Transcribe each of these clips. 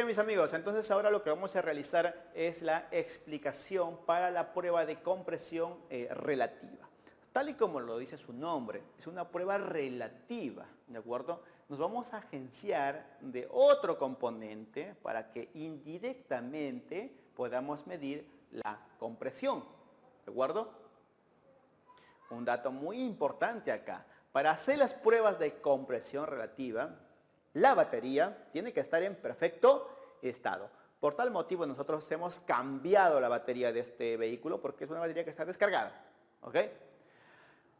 mis amigos, entonces ahora lo que vamos a realizar es la explicación para la prueba de compresión relativa. Tal y como lo dice su nombre, es una prueba relativa, ¿de acuerdo? Nos vamos a agenciar de otro componente para que indirectamente podamos medir la compresión, ¿de acuerdo? Un dato muy importante acá. Para hacer las pruebas de compresión relativa, la batería tiene que estar en perfecto estado. Por tal motivo nosotros hemos cambiado la batería de este vehículo porque es una batería que está descargada, ¿ok?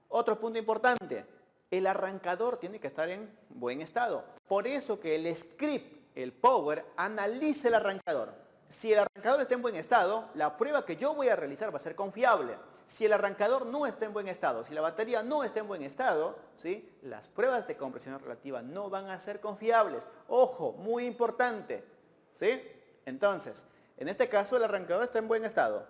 Otro punto importante, el arrancador tiene que estar en buen estado. Por eso que el script, el power, analiza el arrancador. Si el arrancador está en buen estado, la prueba que yo voy a realizar va a ser confiable. Si el arrancador no está en buen estado, si la batería no está en buen estado, ¿sí?, las pruebas de compresión relativa no van a ser confiables. Ojo, muy importante, ¿sí? Entonces, en este caso el arrancador está en buen estado.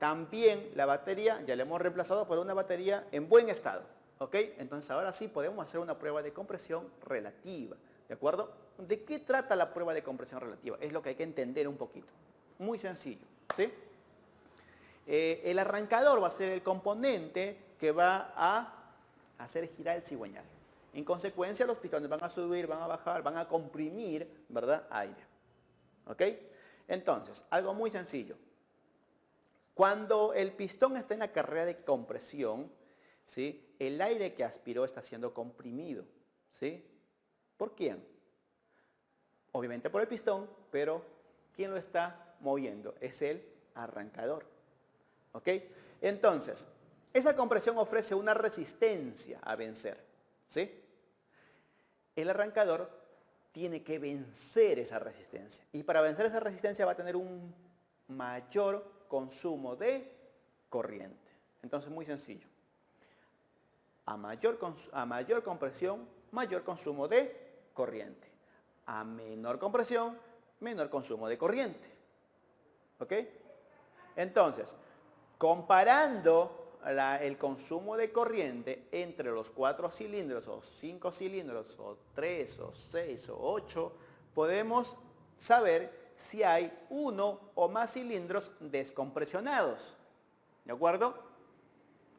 También la batería ya la hemos reemplazado por una batería en buen estado, ¿ok? Entonces ahora sí podemos hacer una prueba de compresión relativa, ¿de acuerdo? ¿De qué trata la prueba de compresión relativa? Es lo que hay que entender un poquito. Muy sencillo, ¿sí? El arrancador va a ser el componente que va a hacer girar el cigüeñal. En consecuencia, los pistones van a subir, van a bajar, van a comprimir, ¿verdad?, aire, ¿ok? Entonces, algo muy sencillo. Cuando el pistón está en la carrera de compresión, ¿sí?, el aire que aspiró está siendo comprimido, ¿sí? ¿Por quién? Obviamente por el pistón, pero ¿quién lo está moviendo? Es el arrancador, ¿ok? Entonces, esa compresión ofrece una resistencia a vencer, ¿sí? El arrancador tiene que vencer esa resistencia. Y para vencer esa resistencia va a tener un mayor consumo de corriente. Entonces, muy sencillo. A mayor compresión, mayor consumo de corriente. A menor compresión, menor consumo de corriente. ¿Ok? Entonces, comparando el consumo de corriente entre los 4 cilindros o 5 cilindros o 3 o 6 o 8, podemos saber si hay uno o más cilindros descompresionados. ¿De acuerdo?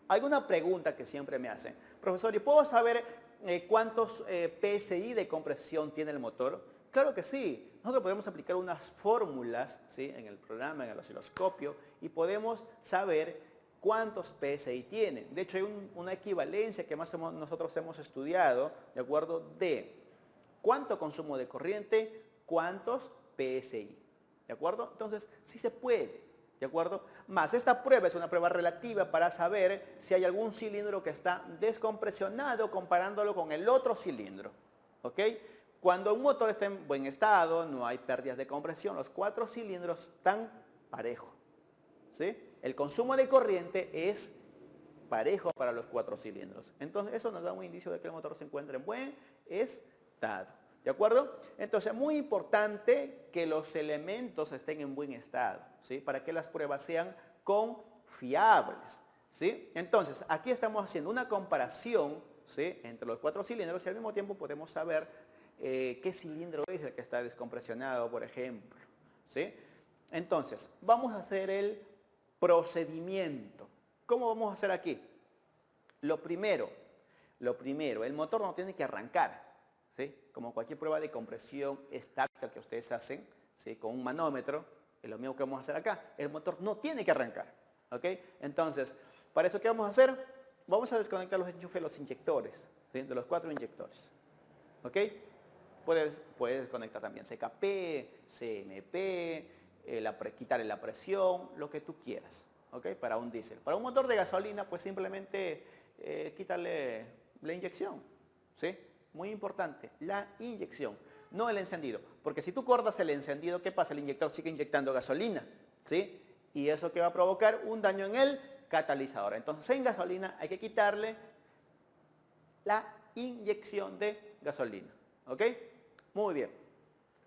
Alguna pregunta que siempre me hacen. Profesor, ¿y puedo saber cuántos PSI de compresión tiene el motor? Claro que sí. Nosotros podemos aplicar unas fórmulas, ¿sí?, en el programa, en el osciloscopio, y podemos saber cuántos PSI tiene. De hecho, hay una equivalencia que nosotros hemos estudiado, ¿de acuerdo?, de cuánto consumo de corriente, cuántos PSI, ¿de acuerdo? Entonces, sí se puede, ¿de acuerdo? Más esta prueba es una prueba relativa para saber si hay algún cilindro que está descompresionado comparándolo con el otro cilindro, ¿ok? Cuando un motor está en buen estado, no hay pérdidas de compresión, los 4 cilindros están parejos, ¿sí? El consumo de corriente es parejo para los 4 cilindros. Entonces, eso nos da un indicio de que el motor se encuentra en buen estado. ¿De acuerdo? Entonces, muy importante que los elementos estén en buen estado, ¿sí?, para que las pruebas sean confiables, ¿sí? Entonces, aquí estamos haciendo una comparación, ¿sí?, entre los 4 cilindros y al mismo tiempo podemos saber qué cilindro es el que está descompresionado, por ejemplo, ¿sí? Entonces, vamos a hacer el procedimiento. ¿Cómo vamos a hacer aquí? Lo primero, el motor no tiene que arrancar, ¿sí? Como cualquier prueba de compresión estática que ustedes hacen, ¿sí?, con un manómetro, es lo mismo que vamos a hacer acá. El motor no tiene que arrancar, ¿ok? Entonces, para eso, ¿qué vamos a hacer? Vamos a desconectar los enchufes de los inyectores, ¿sí?, de los 4 inyectores, ¿ok? Puedes desconectar también CKP, CMP, quitarle la presión, lo que tú quieras, ¿ok? Para un diésel. Para un motor de gasolina, pues simplemente quitarle la inyección, ¿sí? Muy importante, la inyección, no el encendido. Porque si tú cortas el encendido, ¿qué pasa? El inyector sigue inyectando gasolina, ¿sí? Y eso que va a provocar un daño en el catalizador. Entonces, en gasolina hay que quitarle la inyección de gasolina, ¿ok? Muy bien.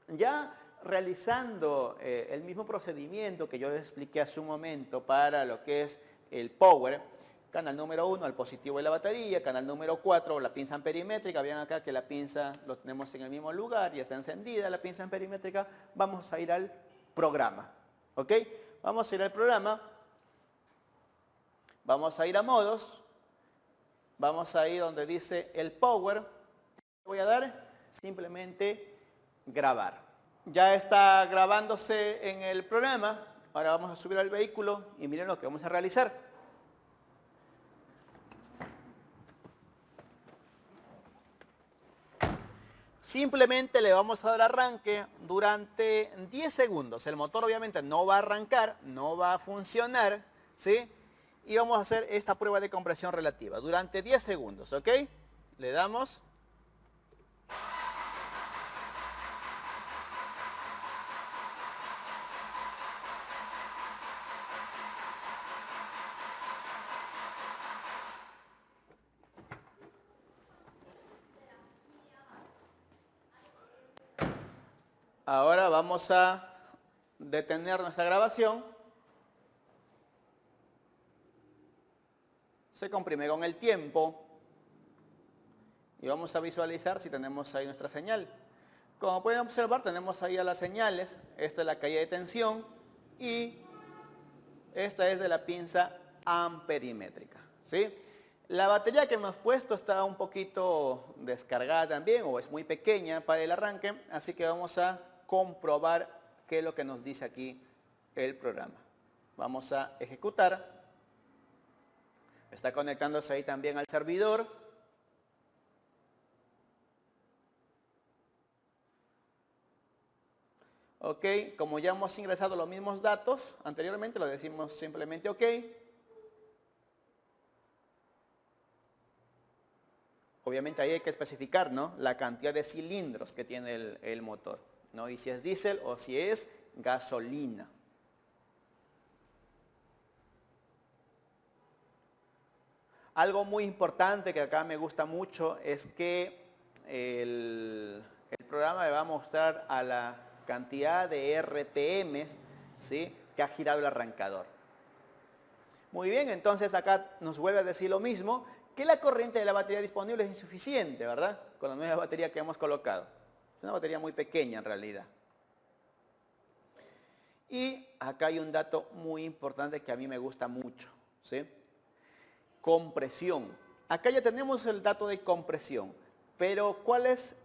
Ya realizando el mismo procedimiento que yo les expliqué hace un momento para lo que es el power, Canal número 1, el positivo de la batería. Canal número 4, la pinza amperimétrica. Vean acá que la pinza lo tenemos en el mismo lugar, ya está encendida la pinza amperimétrica. Vamos a ir al programa. ¿Ok? Vamos a ir al programa. Vamos a ir a modos. Vamos a ir donde dice el power. Voy a dar simplemente grabar. Ya está grabándose en el programa. Ahora vamos a subir al vehículo y miren lo que vamos a realizar. Simplemente le vamos a dar arranque durante 10 segundos. El motor obviamente no va a arrancar, no va a funcionar, ¿sí? Y vamos a hacer esta prueba de compresión relativa durante 10 segundos, ¿ok? Le damos. Ahora vamos a detener nuestra grabación. Se comprime con el tiempo. Y vamos a visualizar si tenemos ahí nuestra señal. Como pueden observar, tenemos ahí a las señales. Esta es la caída de tensión y esta es de la pinza amperimétrica, ¿sí? La batería que hemos puesto está un poquito descargada también o es muy pequeña para el arranque, así que vamos a comprobar qué es lo que nos dice aquí el programa. Vamos a ejecutar. Está conectándose ahí también al servidor. Ok, como ya hemos ingresado los mismos datos anteriormente, lo decimos simplemente ok. Obviamente ahí hay que especificar, ¿no?, la cantidad de cilindros que tiene el motor, ¿no? Y si es diésel o si es gasolina. Algo muy importante que acá me gusta mucho es que el programa me va a mostrar a la cantidad de RPMs, ¿sí?, que ha girado el arrancador. Muy bien, entonces acá nos vuelve a decir lo mismo, que la corriente de la batería disponible es insuficiente, ¿verdad?, con la nueva batería que hemos colocado. Es una batería muy pequeña en realidad. Y acá hay un dato muy importante que a mí me gusta mucho, ¿sí? Compresión. Acá ya tenemos el dato de compresión, pero ¿cuál es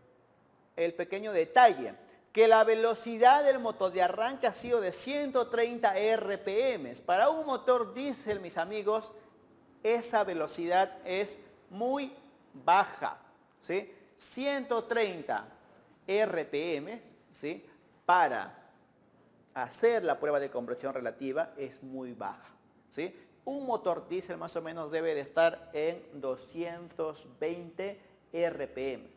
el pequeño detalle? Que la velocidad del motor de arranque ha sido de 130 RPM. Para un motor diésel, mis amigos, esa velocidad es muy baja, ¿sí? 130 RPM, ¿sí?, para hacer la prueba de compresión relativa es muy baja, ¿sí? Un motor diésel más o menos debe de estar en 220 RPM,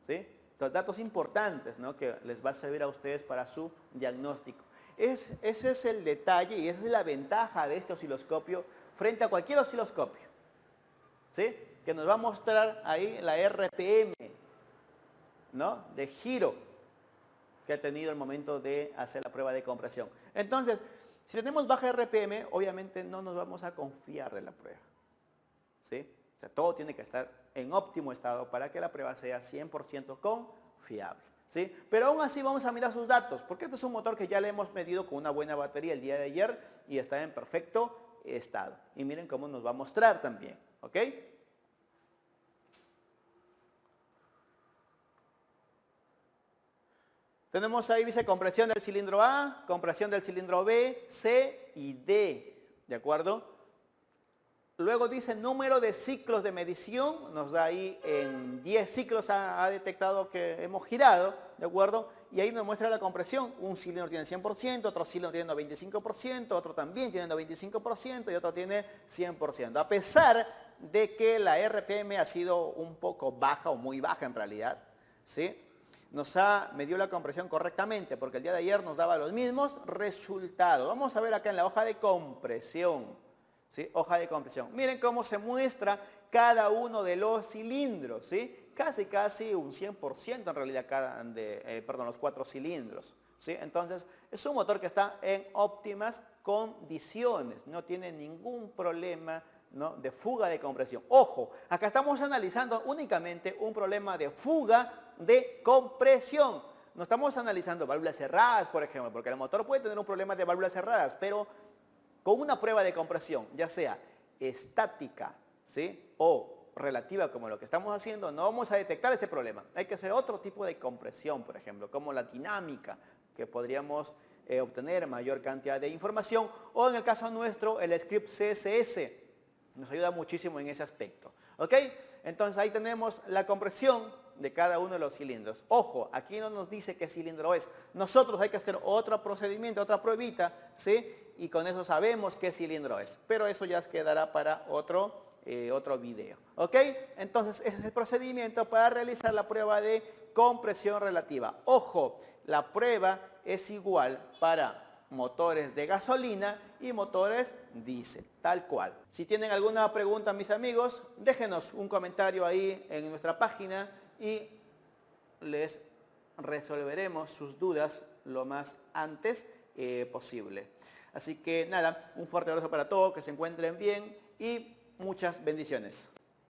¿sí? Los datos importantes, ¿no?, que les va a servir a ustedes para su diagnóstico. Ese es el detalle y esa es la ventaja de este osciloscopio frente a cualquier osciloscopio, ¿sí?, que nos va a mostrar ahí la RPM, ¿no?, de giro que ha tenido el momento de hacer la prueba de compresión. Entonces, si tenemos baja RPM, obviamente no nos vamos a confiar de la prueba, ¿sí? O sea, todo tiene que estar en óptimo estado para que la prueba sea 100% confiable, ¿sí? Pero aún así vamos a mirar sus datos, porque este es un motor que ya le hemos medido con una buena batería el día de ayer y está en perfecto estado. Y miren cómo nos va a mostrar también, ¿ok? Tenemos ahí, dice, compresión del cilindro A, compresión del cilindro B, C y D, ¿de acuerdo? Luego dice número de ciclos de medición, nos da ahí en 10 ciclos ha detectado que hemos girado, ¿de acuerdo? Y ahí nos muestra la compresión, un cilindro tiene 100%, otro cilindro tiene 95%, otro también tiene 95% y otro tiene 100%. A pesar de que la RPM ha sido un poco baja o muy baja en realidad, ¿sí?, me dio la compresión correctamente porque el día de ayer nos daba los mismos resultados. Vamos a ver acá en la hoja de compresión, ¿sí?, hoja de compresión. Miren cómo se muestra cada uno de los cilindros, ¿sí? Casi un 100% en realidad los 4 cilindros, ¿sí? Entonces es un motor que está en óptimas condiciones, no tiene ningún problema ¿no?, de fuga de compresión. Ojo, acá estamos analizando únicamente un problema de fuga de compresión. No estamos analizando válvulas cerradas, por ejemplo, porque el motor puede tener un problema de válvulas cerradas, pero con una prueba de compresión, ya sea estática, ¿sí?, o relativa como lo que estamos haciendo, no vamos a detectar este problema. Hay que hacer otro tipo de compresión, por ejemplo, como la dinámica, que podríamos obtener mayor cantidad de información, o en el caso nuestro, el script CSS nos ayuda muchísimo en ese aspecto. ¿Ok? Entonces ahí tenemos la compresión de cada uno de los cilindros. Ojo, aquí no nos dice qué cilindro es. Nosotros hay que hacer otro procedimiento, otra pruebita, ¿sí?, y con eso sabemos qué cilindro es. Pero eso ya quedará para otro video. ¿Ok? Entonces ese es el procedimiento para realizar la prueba de compresión relativa. Ojo, la prueba es igual para motores de gasolina y motores diésel, tal cual. Si tienen alguna pregunta, mis amigos, déjenos un comentario ahí en nuestra página y les resolveremos sus dudas lo más antes posible. Así que nada, un fuerte abrazo para todos, que se encuentren bien y muchas bendiciones.